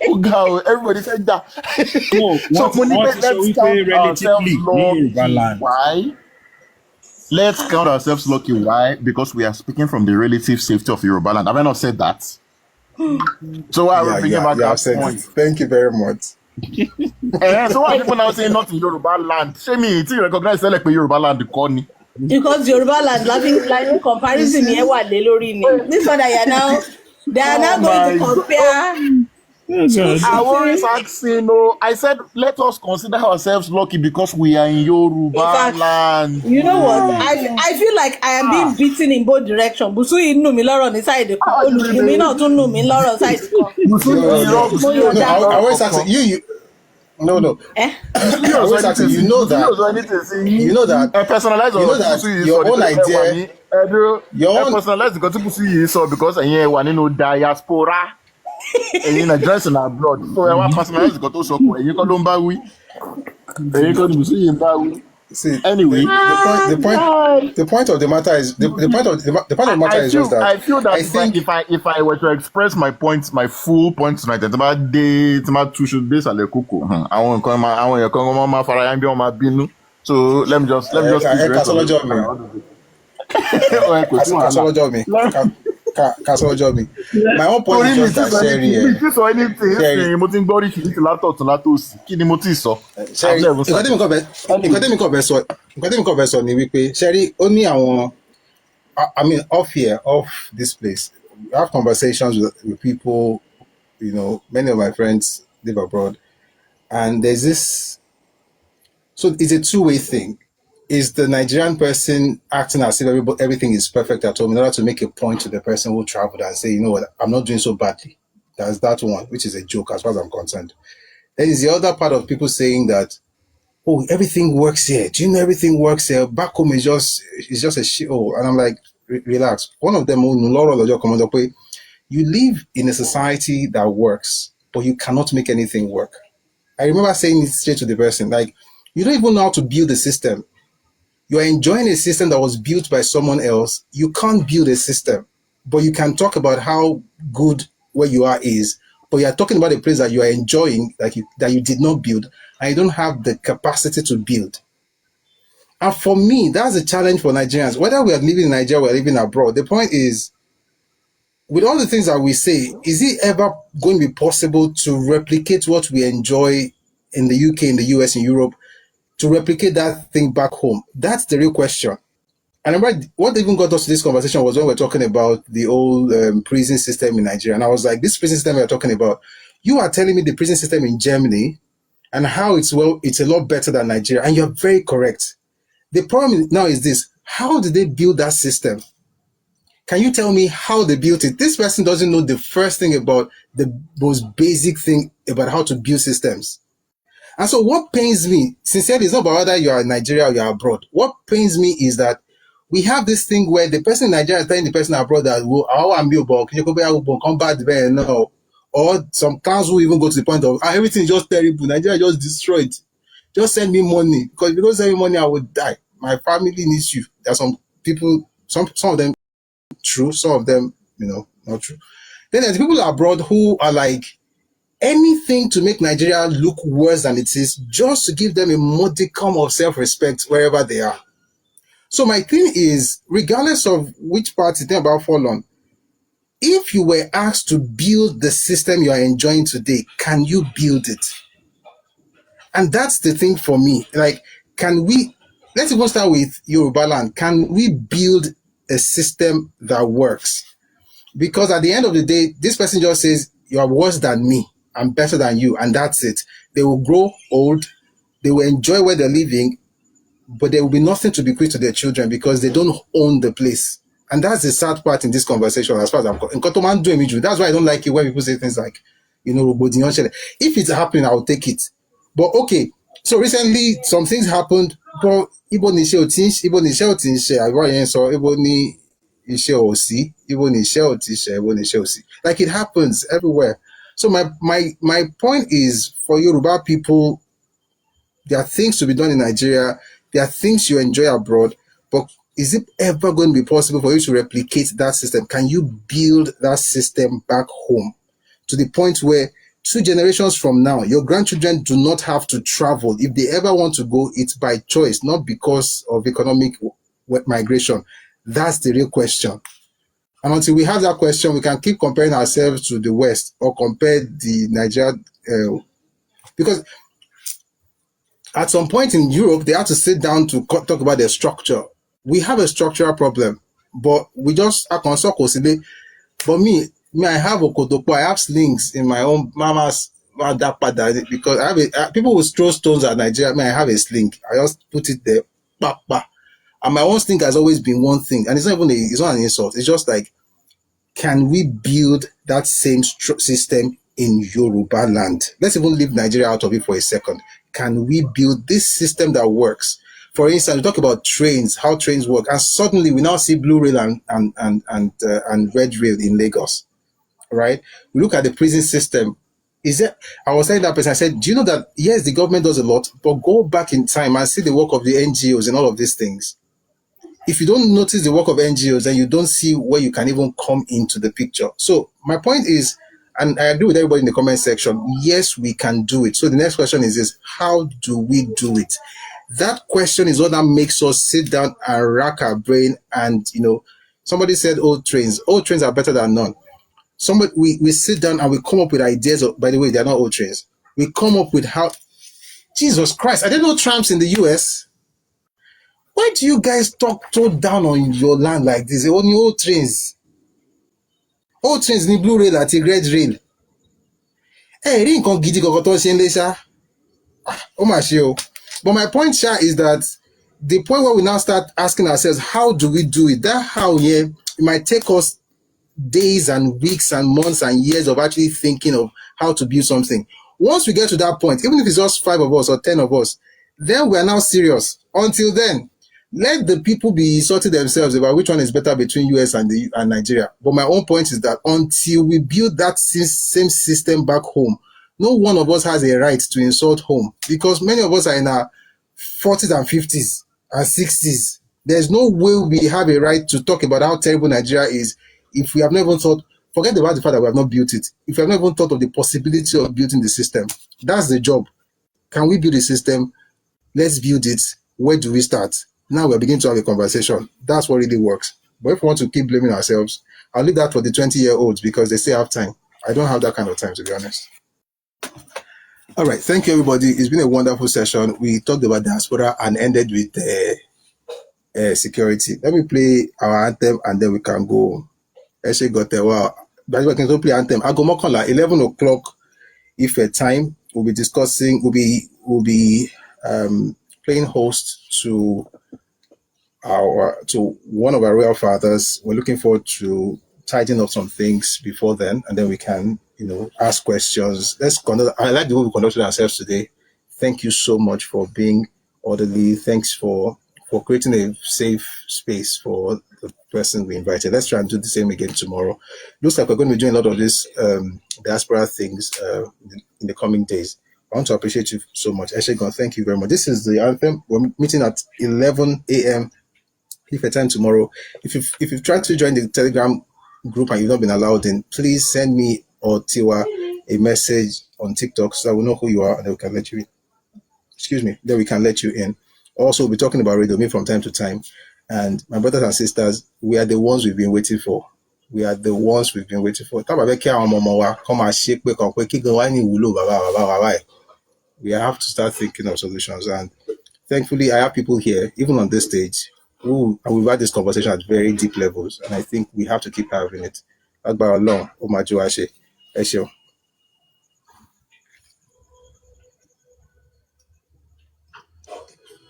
Oh God, everybody said that. No, So what let's count ourselves relatively lucky. land. Why? Let's count ourselves lucky. Why? Because we are speaking from the relative safety of Yoruba land. Have I not said that? So why are we bringing back that point? Thank you very much. So why are people now saying not in Yoruba land? Shame me, you recognize like Yoruba land the corny. Because Yoruba land, like comparison here, what they this one they are now going to compare. I always asking, I said, let us consider ourselves lucky because we are in Yoruba land. You know what? I feel like I am being beaten in both directions. Busu inú mi lọ́rọ̀ ní side kan. Olùyìnmí náà tún nù mí lọ́rọ̀ side kan. I always ask you. No. I always ask you know that Personalize your own idea. Personalize because Busu yìí sọ because ẹ̀yin wà nínú diaspora. Ẹ̀yin Nigerians in abroad. So ẹ wá personalize nǹkan tó sọ pé ẹ̀yin kọ́ ló ń bá wí. Ẹ̀yin kọ́ ni Busu yìí ń bá wí. See, anyway, the point of the matter is the point of the matter is just that I feel that if I were to express my points, my full points tonight, it's about two should be sale koko. I won't come. I want come ma fara yan bi o ma binu. So let me just My own point is just that Sherry. Sherry, only off this place. I have conversations with people, many of my friends live abroad, and there's this. So it's a two-way thing. Is the Nigerian person acting as if everything is perfect at home in order to make a point to the person who traveled and say, you know what, I'm not doing so badly. That's that one, which is a joke as far as I'm concerned. Then is the other part of people saying that, oh, everything works here. Do you know everything works here? Back home is just a shit hole. And I'm like, relax. One of them, you live in a society that works, but you cannot make anything work. I remember saying it straight to the person, like, you don't even know how to build a system. You're enjoying a system that was built by someone else. You can't build a system, but you can talk about how good where you are is, but you're talking about a place that you are enjoying, that you did not build, and you don't have the capacity to build. And for me, that's a challenge for Nigerians. Whether we are living in Nigeria or we're living abroad, the point is, with all the things that we say, is it ever going to be possible to replicate what we enjoy in the UK, in the US, in Europe, to replicate that thing back home? That's the real question. And I remember what even got us to this conversation was when we were talking about the old prison system in Nigeria. And I was like, this prison system we're talking about, you are telling me the prison system in Germany and how it's a lot better than Nigeria. And you're very correct. The problem now is this: how did they build that system? Can you tell me how they built it? This person doesn't know the first thing about the most basic thing about how to build systems. And so what pains me, sincerely, is not about whether you are in Nigeria or you are abroad. What pains me is that we have this thing where the person in Nigeria is telling the person abroad that, no. Or some clans will even go to the point of, everything is just terrible. Nigeria just destroyed. Just send me money. Because if you don't send me money, I will die. My family needs you. There are some people, some of them true, some of them, not true. Then there's people abroad who are like, anything to make Nigeria look worse than it is, just to give them a modicum of self-respect wherever they are. So my thing is, regardless of which part you think about fall on, if you were asked to build the system you are enjoying today, can you build it? And that's the thing for me. Like, let's even start with Yoruba land. Can we build a system that works? Because at the end of the day, this person just says, you are worse than me. I'm better than you, and that's it. They will grow old, they will enjoy where they're living, but there will be nothing to bequeath to their children because they don't own the place. And that's the sad part in this conversation as far as I'm concerned. That's why I don't like it when people say things like, if it's happening, I'll take it. But okay, so recently some things happened, but like it happens everywhere. So my point is, for Yoruba people, there are things to be done in Nigeria. There are things you enjoy abroad. But is it ever going to be possible for you to replicate that system? Can you build that system back home to the point where 2 generations from now, your grandchildren do not have to travel. If they ever want to go, it's by choice, not because of economic migration. That's the real question. And until we have that question, we can keep comparing ourselves to the West or compare the Nigeria, because at some point in Europe, they had to sit down to talk about their structure. We have a structural problem, but we just are concerned. But me, I have okotopo, I have slings in my own mama's because I have people will throw stones at Nigeria. I have a sling. I just put it there. Bah, bah. And my own thing has always been one thing, and it's not an insult. It's just like, can we build that same system in Yoruba land? Let's even leave Nigeria out of it for a second. Can we build this system that works? For instance, we talk about trains, how trains work, and suddenly we now see blue rail and red rail in Lagos, right? We look at the prison system. I was saying that person, I said, do you know that, yes, the government does a lot, but go back in time and see the work of the NGOs and all of these things. If you don't notice the work of NGOs, then you don't see where you can even come into the picture. So my point is, and I agree with everybody in the comment section, yes, we can do it. So the next question is how do we do it? That question is what that makes us sit down and rack our brain. And, somebody said old trains. Old trains are better than none. We sit down and we come up with ideas. By the way, they're not old trains. We come up with Jesus Christ, I didn't know tramps in the US. Why do you guys talk so down on your land like this? Only old trains. Old trains ní blue rail àti red rail. Rí nǹkan gidi kankan tó ń ṣe ń lé ṣá. Ó mà ṣe o. But my point, Sha, is that the point where we now start asking ourselves, how do we do it? That how, it might take us days and weeks and months and years of actually thinking of how to build something. Once we get to that point, even if it's just 5 of us or 10 of us, then we're now serious. Until then, let the people be sorting themselves about which one is better between US and Nigeria. But my own point is that until we build that same system back home, no one of us has a right to insult home, because many of us are in our 40s and 50s and 60s. There's no way we have a right to talk about how terrible Nigeria is if we have never thought, forget about the fact that we have not built it, if we have never thought of the possibility of building the system. That's the job. Can we build a system? Let's build it. Where do we start? Now we're beginning to have a conversation. That's what really works. But if we want to keep blaming ourselves, I'll leave that for the 20-year-olds because they still have time. I don't have that kind of time, to be honest. All right. Thank you, everybody. It's been a wonderful session. We talked about diaspora and ended with security. Let me play our anthem and then we can go. Actually got there. Wow. But we can go play anthem. I go more 11 o'clock. If a time, we'll be discussing, we'll be playing host to one of our royal fathers. We're looking forward to tidying up some things before then, and then we can, ask questions. I like the way we conducted ourselves today. Thank you so much for being orderly. Thanks for creating a safe space for the person we invited. Let's try and do the same again tomorrow. Looks like we're going to be doing a lot of these diaspora things in the coming days. I want to appreciate you so much. Eshegon, thank you very much. This is the anthem. We're meeting at 11 a.m. if a time tomorrow. If you've tried to join the Telegram group and you've not been allowed in, please send me or Tiwa a message on TikTok so that we know who you are and then we can let you in. Then we can let you in. Also, we'll be talking about Radio Me from time to time. And my brothers and sisters, we are the ones we've been waiting for. We are the ones we've been waiting for. We have to start thinking of solutions. And thankfully, I have people here, even on this stage, and we've had this conversation at very deep levels. And I think we have to keep having it. Agba Olorun, Omajuwase. Ẹ ṣeun.